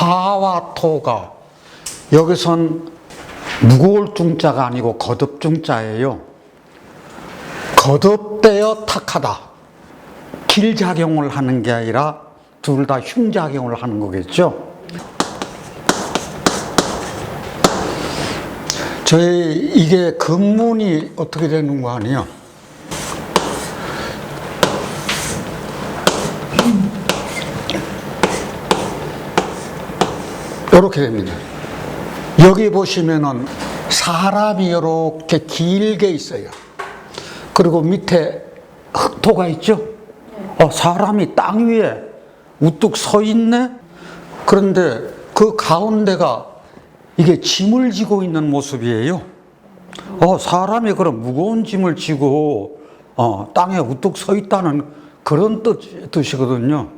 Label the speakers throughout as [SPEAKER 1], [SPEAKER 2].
[SPEAKER 1] 화와 토가 여기선 무거울 중자가 아니고 거듭 중자예요. 거듭되어 탁하다. 길작용을 하는 게 아니라 둘 다 흉작용을 하는 거겠죠. 저희 이게 근문이 어떻게 되는 거 아니에요? 이렇게 됩니다. 여기 보시면은 사람이 이렇게 길게 있어요. 그리고 밑에 흑토가 있죠. 사람이 땅 위에 우뚝 서 있네. 그런데 그 가운데가 이게 짐을 지고 있는 모습이에요. 사람이 그런 무거운 짐을 지고 땅에 우뚝 서 있다는 그런 뜻이거든요.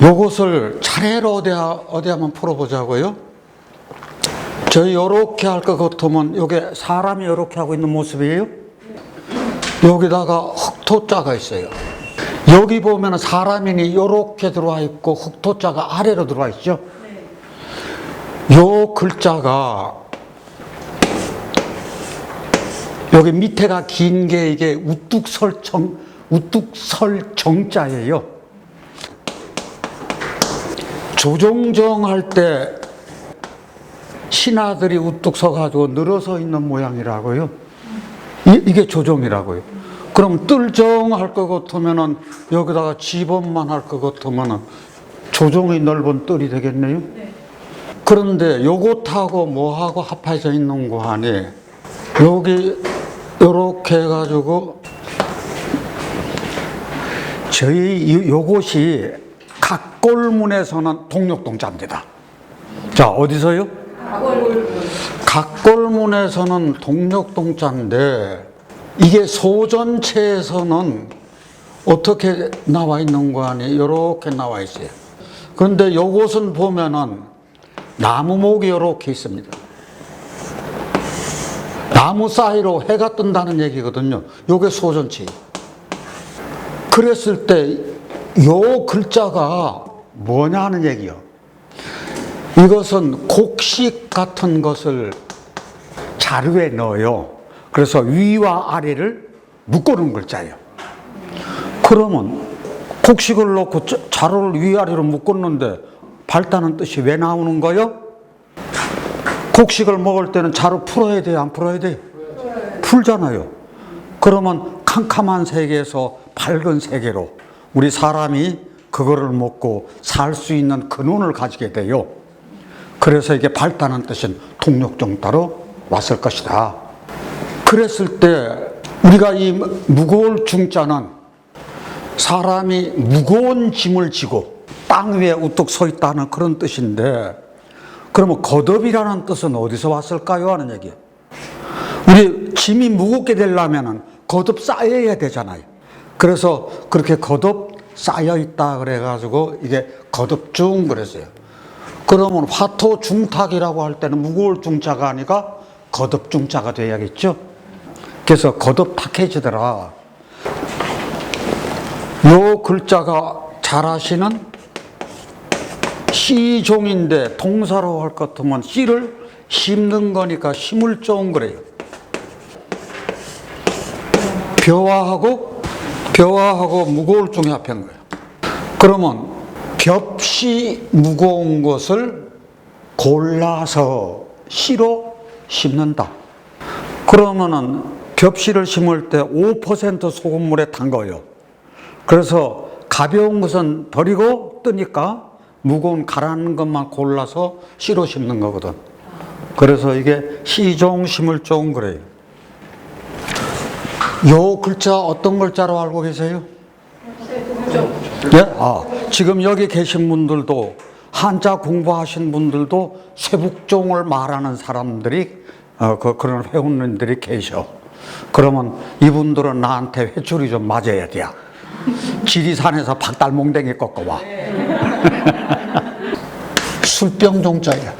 [SPEAKER 1] 요것을 차례로 어디 한번 풀어보자고요. 저희 요렇게 할 것 같으면 요게 사람이 요렇게 하고 있는 모습이에요. 여기다가 흑토자가 있어요. 여기 보면 사람이 요렇게 들어와 있고 흑토자가 아래로 들어와 있죠. 요 글자가 여기 밑에가 긴 게 이게 우뚝설정자예요. 조종정 할 때 신하들이 우뚝 서가지고 늘어서 있는 모양이라고요. 이게 조종이라고요. 그럼 뜰정 할 것 같으면은 여기다가 지범만 할 것 같으면은 조종이 넓은 뜰이 되겠네요. 그런데 요것하고 뭐하고 합해져 있는 거 아니? 여기 요렇게 해가지고 저희 요것이 각골문에서는 동력동자입니다. 자, 어디서요? 각골문에서는 동력동자인데 이게 소전체에서는 어떻게 나와 있는 거 아니? 요렇게 나와 있어요. 그런데 요것은 보면은 나무목이 이렇게 있습니다. 나무 사이로 해가 뜬다는 얘기거든요. 요게 소전치. 그랬을 때 요 글자가 뭐냐 하는 얘기요. 이것은 곡식 같은 것을 자루에 넣어요. 그래서 위와 아래를 묶어놓은 글자예요. 그러면 곡식을 넣고 자루를 위아래로 묶었는데 밝다는 뜻이 왜 나오는 거요? 곡식을 먹을 때는 자루 풀어야 돼요? 안 풀어야 돼요? 풀잖아요. 그러면 캄캄한 세계에서 밝은 세계로 우리 사람이 그거를 먹고 살 수 있는 근원을 가지게 돼요. 그래서 이게 밝다는 뜻은 동력정자로 왔을 것이다. 그랬을 때 우리가 이 무거울 중자는 사람이 무거운 짐을 지고 땅 위에 우뚝 서 있다는 그런 뜻인데, 그러면 거듭이라는 뜻은 어디서 왔을까요? 하는 얘기예요. 우리 짐이 무겁게 되려면 거듭 쌓여야 되잖아요. 그래서 그렇게 거듭 쌓여 있다 그래가지고 이게 거듭중 그랬어요. 그러면 화토중탁이라고 할 때는 무거울 중자가 아니라 거듭중자가 돼야겠죠. 그래서 거듭탁해지더라. 요 글자가 잘 아시는 시종인데 동사로 할 것 같으면 씨를 심는 거니까 심을종 그래요. 벼와하고 무거울 중에 합한 거예요. 그러면 벽시 무거운 것을 골라서 씨로 심는다. 그러면은 벽시를 심을 때 5% 소금물에 담가요. 그래서 가벼운 것은 버리고 뜨니까 무거운 가라앉는 것만 골라서 씨로 심는 거거든. 그래서 이게 시종 심을종 그래요. 요 글자 어떤 글자로 알고 계세요? 예? 지금 여기 계신 분들도 한자 공부하신 분들도 쇠북종을 말하는 사람들이 그런 회원님들이 계셔. 그러면 이분들은 나한테 회초리 좀 맞아야 돼. 지리산에서 박달몽댕이 꺾어와. 술병종자야.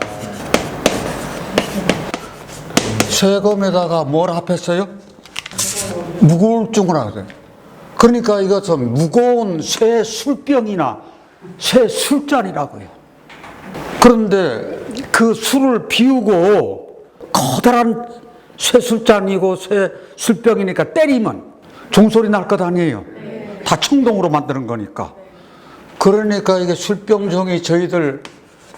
[SPEAKER 1] 쇠검에다가 뭘 합했어요? 무거울 중을 하거든. 그러니까 이것은 무거운 쇠 술병이나 쇠 술잔이라고요. 그런데 그 술을 비우고 커다란 쇠술잔이고 쇠술병이니까 때리면 종소리 날 것 아니에요. 다 청동으로 만드는 거니까. 그러니까 이게 술병종이 저희들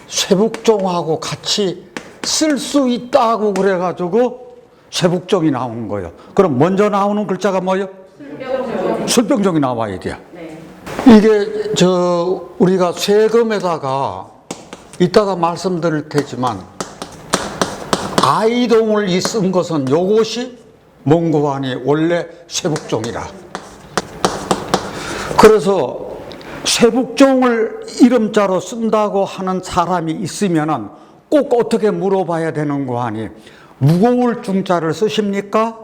[SPEAKER 1] 쇠북종하고 같이 쓸 수 있다고 그래가지고 쇠북종이 나온 거예요. 그럼 먼저 나오는 글자가 뭐예요? 술병종이 나와야 돼요. 이게 우리가 세금에다가 이따가 말씀드릴 테지만 아이동을 쓴 것은 요것이 몽고환이 원래 쇠북종이라. 그래서 쇠북종을 이름자로 쓴다고 하는 사람이 있으면은 꼭 어떻게 물어봐야 되는 거 하니, 무거울 중자를 쓰십니까?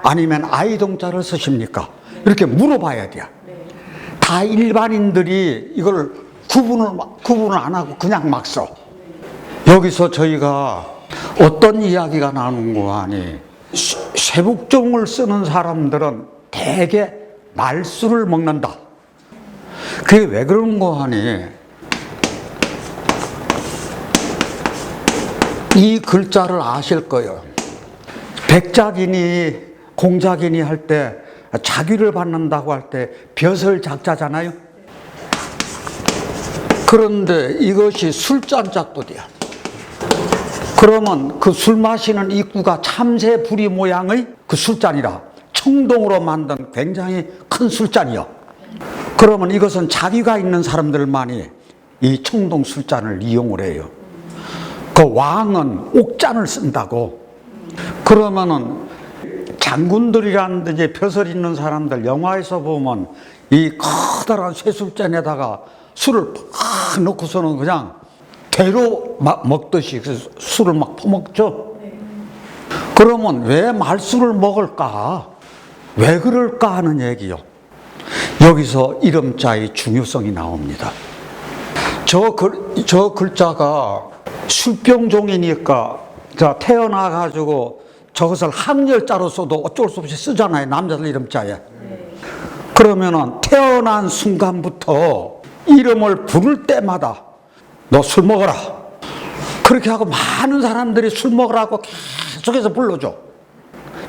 [SPEAKER 1] 아니면 아이동자를 쓰십니까? 이렇게 물어봐야 돼요. 다 일반인들이 이걸 구분을 안 하고 그냥 막 써. 여기서 저희가 어떤 이야기가 나오는 거 하니, 쇠북종을 쓰는 사람들은 대개 말술을 먹는다. 그게 왜 그런 거 하니, 이 글자를 아실 거예요. 백작이니 공작이니 할 때 자귀를 받는다고 할 때 벼슬 작자잖아요. 그런데 이것이 술잔자도 돼요. 그러면 그 술 마시는 입구가 참새 부리 모양의 그 술잔이라, 청동으로 만든 굉장히 큰 술잔이요. 그러면 이것은 자기가 있는 사람들만이 이 청동 술잔을 이용을 해요. 그 왕은 옥잔을 쓴다고. 그러면은 장군들이라든지 벼슬 있는 사람들 영화에서 보면 이 커다란 쇠술잔에다가 술을 팍 넣고서는 그냥 개로 막 먹듯이 술을 막 퍼먹죠. 그러면 왜 말술을 먹을까? 왜 그럴까 하는 얘기요. 여기서 이름자의 중요성이 나옵니다. 저 글자가 술병종이니까 태어나가지고 저것을 항렬자로 써도 어쩔 수 없이 쓰잖아요. 남자들 이름자에. 그러면은 태어난 순간부터 이름을 부를 때마다 너 술 먹어라. 그렇게 하고 많은 사람들이 술 먹으라고 계속해서 불러줘.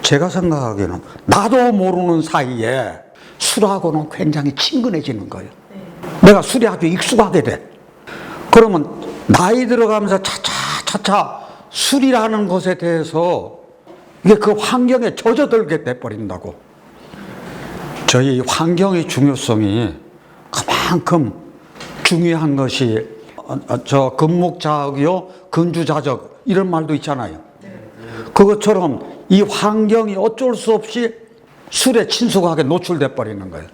[SPEAKER 1] 제가 생각하기에는 나도 모르는 사이에 술하고는 굉장히 친근해지는 거예요. 내가 술이 아주 익숙하게 돼. 그러면 나이 들어가면서 차차 술이라는 것에 대해서 이게 그 환경에 젖어들게 돼버린다고. 저희 환경의 중요성이 그만큼 중요한 것이 금목자학이요 근주자적 이런 말도 있잖아요. 그것처럼 이 환경이 어쩔 수 없이 술에 친숙하게 노출돼 버리는 거예요.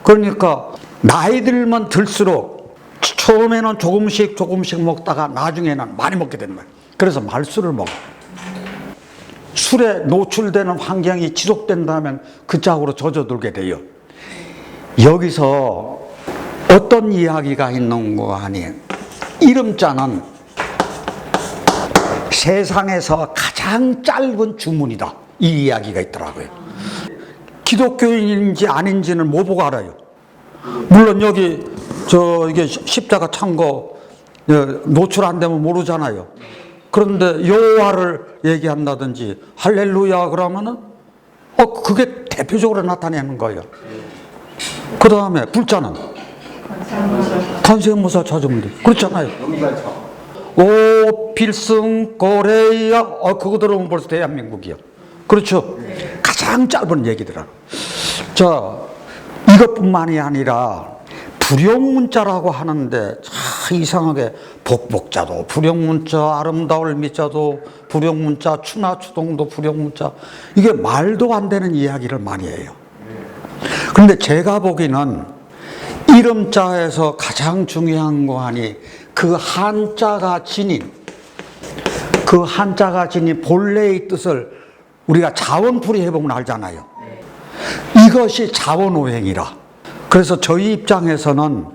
[SPEAKER 1] 그러니까 나이 들면 들수록 처음에는 조금씩 먹다가 나중에는 많이 먹게 되는 거예요. 그래서 말술을 먹어. 술에 노출되는 환경이 지속된다면 그 짝으로 젖어들게 돼요. 여기서 어떤 이야기가 있는 거 아니, 이름자는 세상에서 가장 짧은 주문이다, 이 이야기가 있더라고요. 기독교인인지 아닌지는 뭐 보고 알아요? 물론 여기 이게 십자가 찬 거 노출 안 되면 모르잖아요. 그런데 여호와를 얘기한다든지 할렐루야 그러면은 그게 대표적으로 나타내는 거예요. 그 다음에 불자는 관세음보살 찾으면 돼. 그렇잖아요. 오 필승 고레야 그거 들어보면 벌써 대한민국이요. 그렇죠. 가장 짧은 얘기더라. 자, 이것뿐만이 아니라 불용문자라고 하는데 이상하게 복복자도 불용문자, 아름다울 미자도 불용문자, 추나추동도 불용문자, 이게 말도 안 되는 이야기를 많이 해요. 그런데 제가 보기에는 이름자에서 가장 중요한 거 하니 그 한자가 지닌 본래의 뜻을 우리가 자원풀이 해보면 알잖아요. 이것이 자원오행이라. 그래서 저희 입장에서는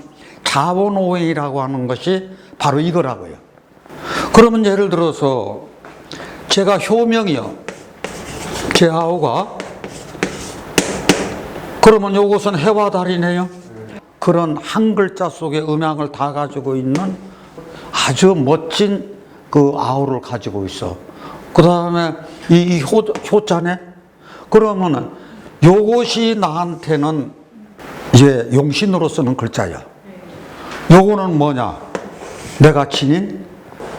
[SPEAKER 1] 자원오행이라고 하는 것이 바로 이거라고요. 그러면 예를 들어서 제가 효명이요, 제하오가, 그러면 요것은 해와 달이네요. 그런 한 글자 속에 음양을 다 가지고 있는 아주 멋진 그 아우를 가지고 있어. 그 다음에 이 효자네? 그러면은 요것이 나한테는 이제 용신으로 쓰는 글자야. 요거는 뭐냐? 내가 지닌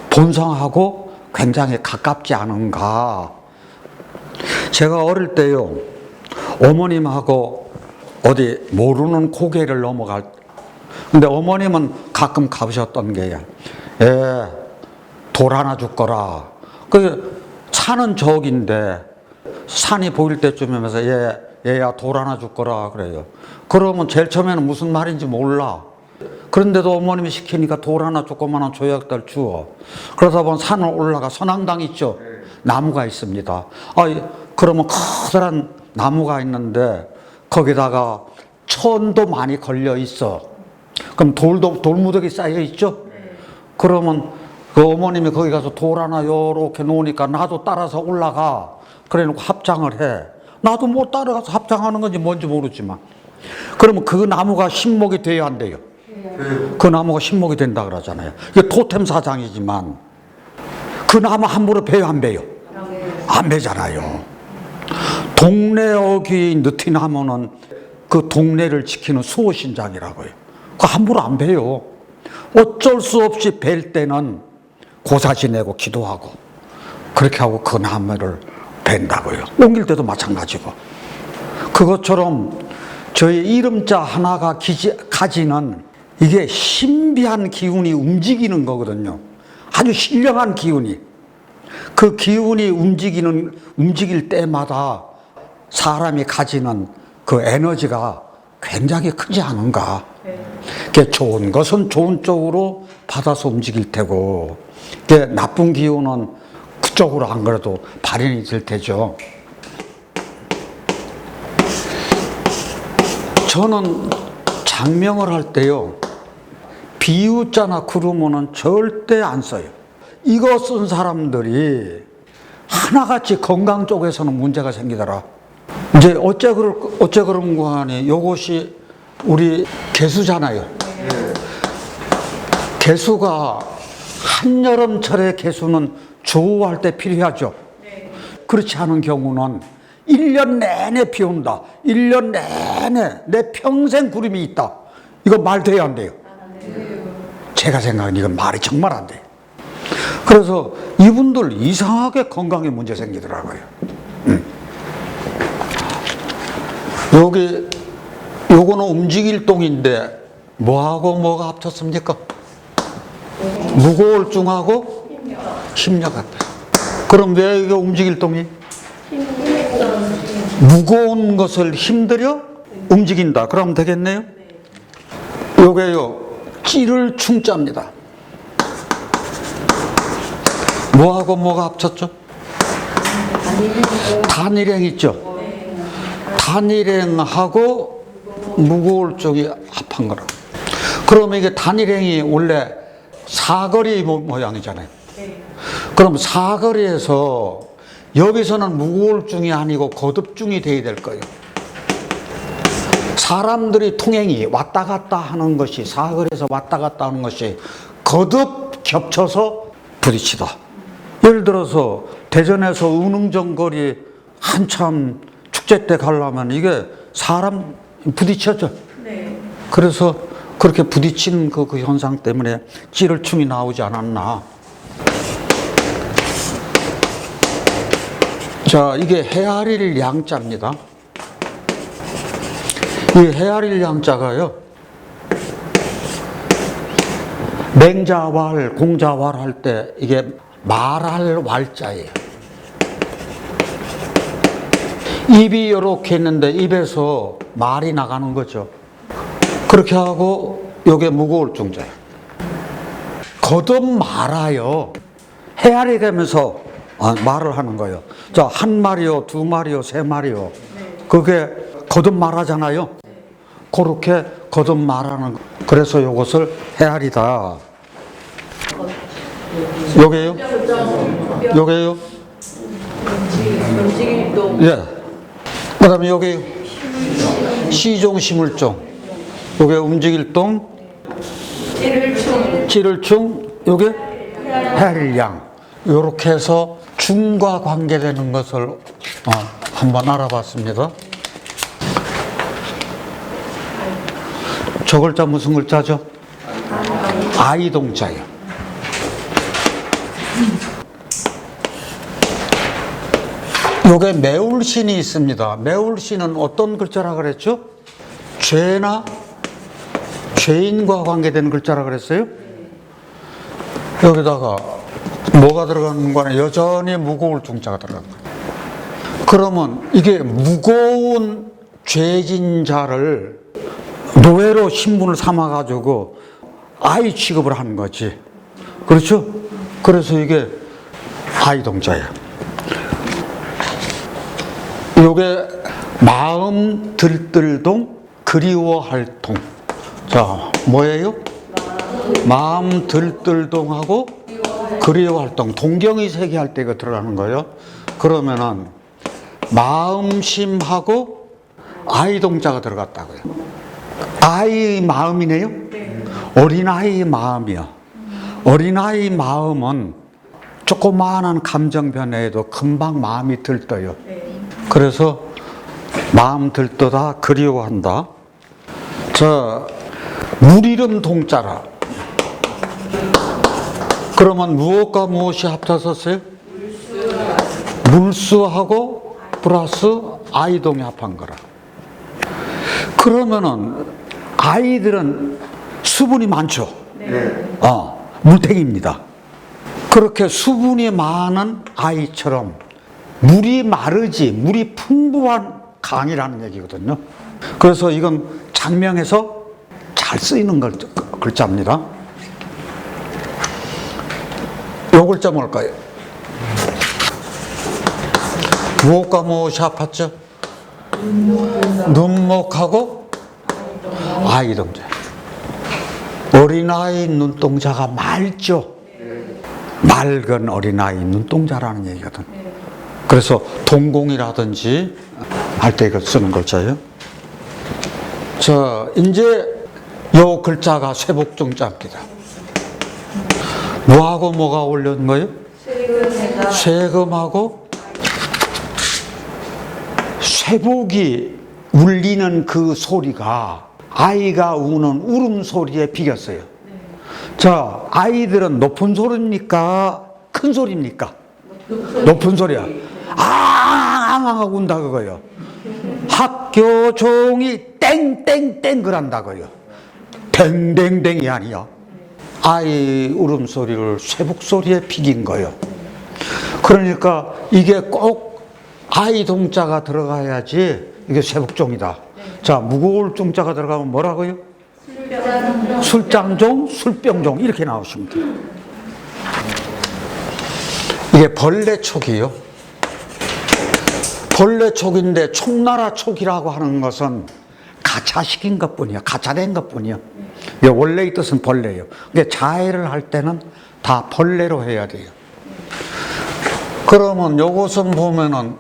[SPEAKER 1] 본성하고 굉장히 가깝지 않은가. 제가 어릴 때요, 어머님하고 어디 모르는 고개를 넘어갈, 근데 어머님은 가끔 가보셨던 게요. 돌 하나 줄 거라. 그 산은 저긴데 산이 보일 때쯤이면서 얘야 돌 하나 줄 거라 그래요. 그러면 제일 처음에는 무슨 말인지 몰라. 그런데도 어머님이 시키니까 돌 하나 조그마한 조약들 주어. 그러다 보면 산을 올라가 선앙당 있죠. 나무가 있습니다. 그러면 커다란 나무가 있는데 거기다가 천도 많이 걸려 있어. 그럼 돌무더기 쌓여 있죠. 그러면 그 어머님이 거기 가서 돌 하나 요렇게 놓으니까 나도 따라서 올라가. 그래 놓고 합장을 해. 나도 뭐 따라가서 합장하는 건지 뭔지 모르지만. 그러면 그 나무가 신목이 돼야 한대요. 그 나무가 신목이 된다 그러잖아요. 이게 토템 사장이지만 그 나무 함부로 베요, 안 베요? 안 베잖아요. 동네 어귀 느티나무는 그 동네를 지키는 수호신장이라고요. 그 함부로 안 베요. 어쩔 수 없이 벨 때는 고사 지내고 기도하고 그렇게 하고 그 나무를 벤다고요. 옮길 때도 마찬가지고. 그것처럼 저희 이름자 하나가 가지는 이게 신비한 기운이 움직이는 거거든요. 아주 신령한 기운이. 그 기운이 움직일 때마다 사람이 가지는 그 에너지가 굉장히 크지 않은가. 좋은 것은 좋은 쪽으로 받아서 움직일 테고, 나쁜 기운은 그쪽으로 안 그래도 발현이 될 테죠. 저는 장명을 할 때요, 비유자나 그루면은 절대 안 써요. 이거 쓴 사람들이 하나같이 건강 쪽에서는 문제가 생기더라. 이제 어째 그런 거 하니, 요것이 우리 개수잖아요. 개수가 한여름철에 개수는 조우할 때 필요하죠. 그렇지 않은 경우는 1년 내내 비 온다. 1년 내내 내 평생 구름이 있다. 이거 말 돼야 안 돼요? 제가 생각하는 이건 말이 정말 안 돼요. 그래서 이분들 이상하게 건강에 문제 생기더라고요. 요거는 움직일 동인데 뭐하고 뭐가 합쳤습니까? 무고울증하고 심려가. 그럼 왜 이게 움직일 동이? 무거운 것을 힘들여 움직인다. 그럼 되겠네요? 요게요, 찌를 충자입니다. 뭐하고 뭐가 합쳤죠? 단일행 있죠? 단일행하고 무고울증이 합한 거라. 그러면 이게 단일행이 원래 사거리 모양이잖아요. 그럼 사거리에서 여기서는 무고울증이 아니고 거듭증이 돼야 될 거예요. 사람들이 통행이 왔다 갔다 하는 것이, 사거리에서 왔다 갔다 하는 것이 거듭 겹쳐서 부딪히다. 예를 들어서 대전에서 은흥정 거리 한참 축제 때 가려면 이게 사람 부딪혀져. 그래서 그렇게 부딪히는 그 현상 때문에 찌를충이 나오지 않았나. 자, 이게 헤아릴 양자입니다. 이 헤아릴 양자가요, 맹자왈, 공자왈 할 때 이게 말할 왈자예요. 입이 이렇게 있는데 입에서 말이 나가는 거죠. 그렇게 하고 요게 무고울증자예요. 거듭 말하여 헤아리 되면서 말을 하는 거예요. 자, 한 마리요, 두 마리요, 세 마리요. 그게 거듭 말하잖아요. 그렇게 거듭 말하는 거. 그래서 요것을 헤아리다. 요게요? 요게요? 예. 그 다음에 요게 시종시물종. 요게 움직일동, 찌를충, 요게 해릴양. 요렇게 해서 중과 관계되는 것을 한번 알아봤습니다. 저 글자 무슨 글자죠? 아이 동자예요. 요게 매울신이 있습니다. 매울신은 어떤 글자라 그랬죠? 죄나 죄인과 관계되는 글자라 그랬어요? 여기다가 뭐가 들어가는 거냐? 여전히 무거울 중자가 들어간 거예요. 그러면 이게 무거운 죄진 자를 노예로 신분을 삼아가지고 아이 취급을 하는 거지. 그렇죠? 그래서 이게 아이 동자예요. 요게 마음 들뜰동 그리워할 동. 자, 뭐예요? 마음 들뜰동하고 그리워할 동. 동경의 세계할 때 이거 들어가는 거예요. 그러면은 마음심하고 아이 동자가 들어갔다고요. 아이의 마음이네요. 어린아이의 마음이요. 어린아이 마음은 조그마한 감정 변화에도 금방 마음이 들떠요. 그래서 마음 들떠다 그리워한다. 자, 물 이름 동자라. 그러면 무엇과 무엇이 합쳐졌어요? 물수하고 플러스 아이동이 합한 거라. 그러면은 아이들은 수분이 많죠. 물탱입니다. 그렇게 수분이 많은 아이처럼 물이 마르지, 물이 풍부한 강이라는 얘기거든요. 그래서 이건 장명에서 잘 쓰이는 글자입니다. 요 글자 뭘까요? 무엇과 무엇이 합했죠? 눈목하고 아이동자. 어린아이 눈동자가 맑죠. 맑은 어린아이 눈동자라는 얘기거든. 그래서 동공이라든지 할 때 이걸 쓰는 글자예요. 자, 이제 요 글자가 쇠복종자입니다. 뭐하고 뭐가 어울리는 거예요? 세금하고 쇠복이 울리는 그 소리가 아이가 우는 울음소리에 비겼어요. 자, 아이들은 높은 소리입니까? 큰 소리입니까? 높은 소리야. 앙 하고 운다 그거요. 학교 종이 땡땡땡 그런다고요. 댕댕댕이 아니야. 아이 울음소리를 쇠복소리에 비긴 거예요. 그러니까 이게 꼭 아이 동자가 들어가야지 이게 쇠복종이다. 자, 무거울 종자가 들어가면 뭐라고요? 술장종, 술병종 이렇게 나오십니다. 이게 벌레촉이요. 벌레촉인데 총나라 촉이라고 하는 것은 가차시킨 것뿐이야. 가차된 것뿐이야. 원래의 뜻은 벌레예요. 그러니까 자해를 할 때는 다 벌레로 해야 돼요. 그러면 요것은 보면은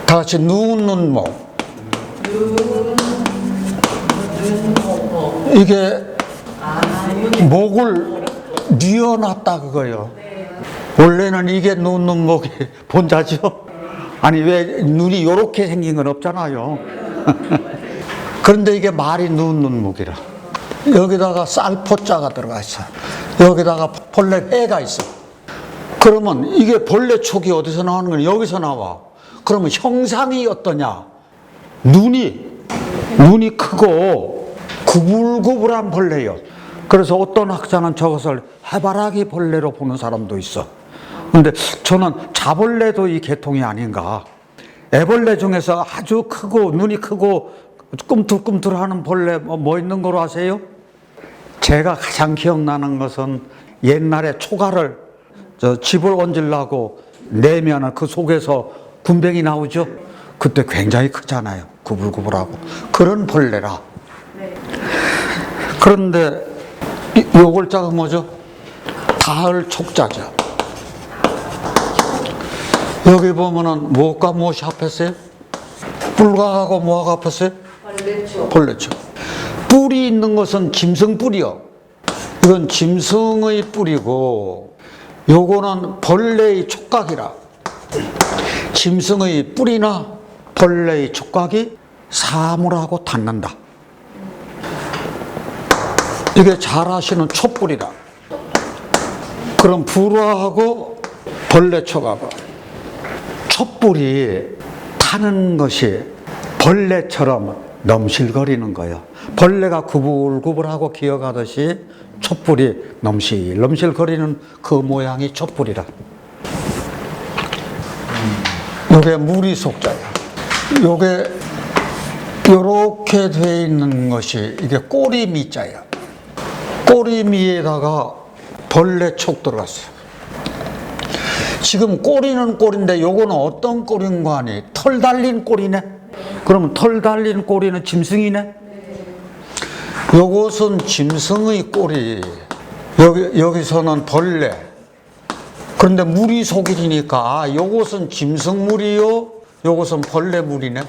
[SPEAKER 1] 다 같이 눈목. 이게 목을 뉘어놨다 그거예요. 원래는 이게 눈목이 본자죠. 아니 왜 눈이 이렇게 생긴 건 없잖아요. 그런데 이게 말이 눈목이라. 여기다가 쌀포자가 들어가 있어. 여기다가 벌레 해가 있어. 그러면 이게 벌레 촉이 어디서 나오는 거냐? 여기서 나와. 그러면 형상이 어떠냐? 눈이 크고 구불구불한 벌레예요. 그래서 어떤 학자는 저것을 해바라기 벌레로 보는 사람도 있어. 근데 저는 자벌레도 이 계통이 아닌가. 애벌레 중에서 아주 크고 눈이 크고 꿈틀꿈틀하는 벌레 뭐 있는 거로 아세요? 제가 가장 기억나는 것은 옛날에 초가를 집을 얹으려고 내면은 그 속에서 군뱅이 나오죠. 그때 굉장히 크잖아요. 구불구불하고 그런 벌레라. 그런데 요 글자가 뭐죠? 다을 촉자죠. 여기 보면은 무엇과 무엇이 합했어요? 뿔과하고 뭐하고 합했어요? 벌레촉. 뿔이 있는 것은 짐승뿔이요. 이건 짐승의 뿌리고 요거는 벌레의 촉각이라. 짐승의 뿌리나 벌레의 촉각이 사물하고 닿는다. 이게 잘 아시는 촛불이라. 그럼 불화하고 벌레 촉각은 촛불이 타는 것이 벌레처럼 넘실거리는 거예요. 벌레가 구불구불하고 기어가듯이 촛불이 넘실넘실거리는 그 모양이 촛불이라. 요게 무리 속자야. 요게 요렇게 돼 있는 것이 이게 꼬리미자야. 꼬리미에다가 벌레 촉 들어갔어요. 지금 꼬리는 꼬리인데 요거는 어떤 꼬리인가 하니 털 달린 꼬리네. 그러면 털 달린 꼬리는 짐승이네. 요것은 짐승의 꼬리, 여기서는 벌레. 그런데 물이 속이니까 요것은 짐승물이요, 요것은 벌레물이네.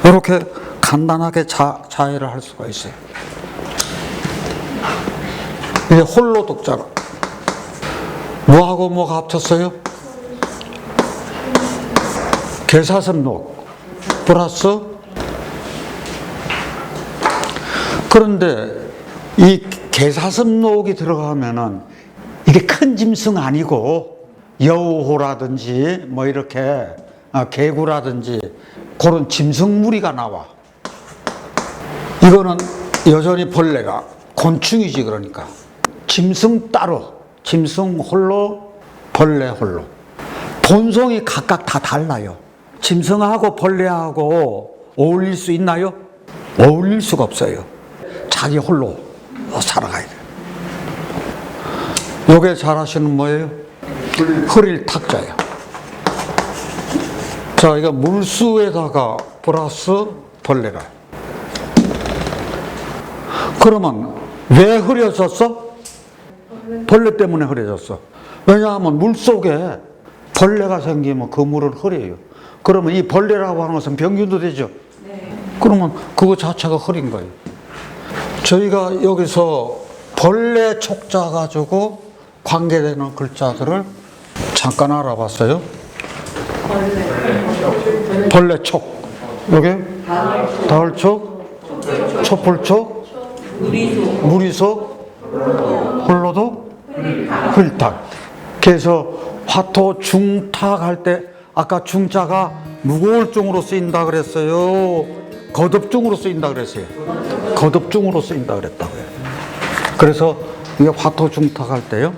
[SPEAKER 1] 이렇게 간단하게 자해를 할 수가 있어요. 이게 홀로 독자라. 뭐하고 뭐가 합쳤어요? 개사슴록 플러스. 그런데 이 개사슴록이 들어가면은 이게 큰 짐승 아니고 여우호라든지 뭐 이렇게 개구라든지 그런 짐승 무리가 나와. 이거는 여전히 벌레가 곤충이지. 그러니까 짐승 따로, 짐승 홀로, 벌레 홀로. 본성이 각각 다 달라요. 짐승하고 벌레하고 어울릴 수 있나요? 어울릴 수가 없어요. 자기 홀로 살아가야 돼요. 요게 잘 아시는 뭐예요? 흐릴 탁자예요. 자, 이거 물수에다가 플러스 벌레가. 그러면 왜 흐려졌어? 벌레 때문에 흐려졌어. 왜냐하면 물 속에 벌레가 생기면 그 물은 흐려요. 그러면 이 벌레라고 하는 것은 병균도 되죠. 그러면 그거 자체가 흐린 거예요. 저희가 여기서 벌레 촉자 가지고 관계되는 글자들을 잠깐 알아봤어요. 벌레 촉. 여기 다을촉, 촛불촉, 무리속, 홀로도, 흘탁. 그래서 화토 중탁 할 때 아까 중자가 무거울 중으로 쓰인다 그랬어요. 거듭중으로 쓰인다 그랬어요. 거듭중으로 쓰인다 그랬다고요. 그래서 이게 화토 중탁 할 때요.